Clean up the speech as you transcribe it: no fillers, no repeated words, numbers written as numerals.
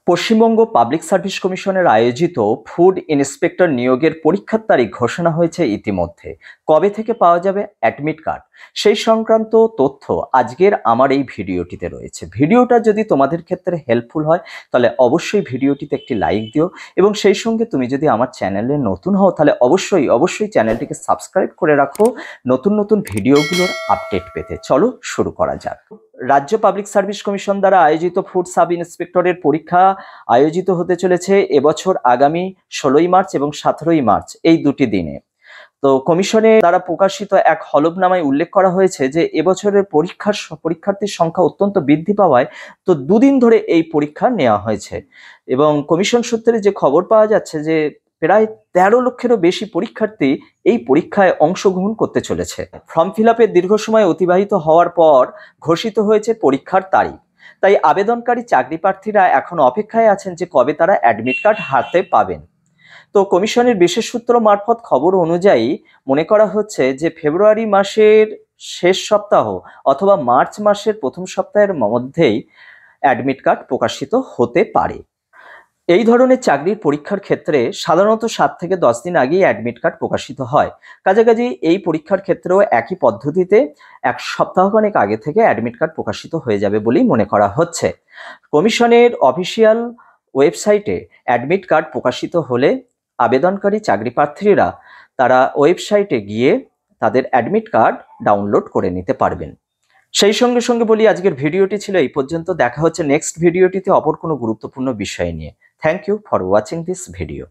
Paschimbanga public service কমিশনের আয়োজিত food inspector নিয়োগের পরীক্ষার তারিখ ঘোষণা হয়েছে ইতিমধ্যে। কবে থেকে পাওয়া যাবে অ্যাডমিট কার্ড, সেই সংক্রান্ত তথ্য আজকের আমার এই ভিডিওটিতে রয়েছে। ভিডিওটা যদি তোমাদের ক্ষেত্রে হেল্পফুল হয় তাহলে অবশ্যই ভিডিওটিতে একটি লাইক দিও, এবং সেই সঙ্গে তুমি যদি আমার চ্যানেলে নতুন হও তাহলে অবশ্যই চ্যানেলটিকে সাবস্ক্রাইব করে রাখো নতুন নতুন ভিডিওগুলোর আপডেট পেতে। চলো শুরু করা যাক। রাজ্য পাবলিক সার্ভিস কমিশন দ্বারা আয়োজিত ফুড সাব ইন্সপেক্টরের পরীক্ষা আয়োজিত হতে চলেছে এবছর আগামী 16ই মার্চ এবং 17ই মার্চ, এই দুটি দিনে। তো কমিশনের দ্বারা প্রকাশিত এক হলফনামায় উল্লেখ করা হয়েছে যে এবছরের পরীক্ষার্থীর সংখ্যা অত্যন্ত বৃদ্ধি পাওয়ায় তো দুদিন ধরে এই পরীক্ষা নেওয়া হয়েছে, এবং কমিশন সূত্রে যে খবর পাওয়া যাচ্ছে যে প্রায় 13 লক্ষেরও বেশি পরীক্ষার্থী এই পরীক্ষায় অংশগ্রহণ করতে চলেছে। ফর্ম ফিল আপের দীর্ঘ সময় অতিবাহিত হওয়ার পর ঘোষিত হয়েছে পরীক্ষার তারিখ। তাই আবেদনকারী চাকরি প্রার্থীরা এখন অপেক্ষায় আছেন যে কবে তারা অ্যাডমিট কার্ড হাতে পাবেন। তো কমিশনের বিশেষ সূত্র মারফত খবর অনুযায়ী মনে করা হচ্ছে যে ফেব্রুয়ারি মাসের শেষ সপ্তাহ অথবা মার্চ মাসের প্রথম সপ্তাহের মধ্যেই অ্যাডমিট কার্ড প্রকাশিত হতে পারে। এই ধরনের চাকরির পরীক্ষার ক্ষেত্রে সাধারণত 7 থেকে 10 দিন আগেই অ্যাডমিট কার্ড প্রকাশিত হয়। কাছাকাছি এই পরীক্ষার ক্ষেত্রেও একই পদ্ধতিতে এক সপ্তাহখানেক আগে থেকে অ্যাডমিট কার্ড প্রকাশিত হয়ে যাবে বলেই মনে করা হচ্ছে। কমিশনের অফিসিয়াল ওয়েবসাইটে অ্যাডমিট কার্ড প্রকাশিত হলে আবেদনকারী চাকরি প্রার্থীরা তারা ওয়েবসাইটে গিয়ে তাদের অ্যাডমিট কার্ড ডাউনলোড করে নিতে পারবেন। সেই সঙ্গে বলি আজকের ভিডিওটি ছিল এই পর্যন্ত। দেখা হচ্ছে নেক্সট ভিডিওটিতে অপর কোনো গুরুত্বপূর্ণ বিষয় নিয়ে। Thank you for watching this video.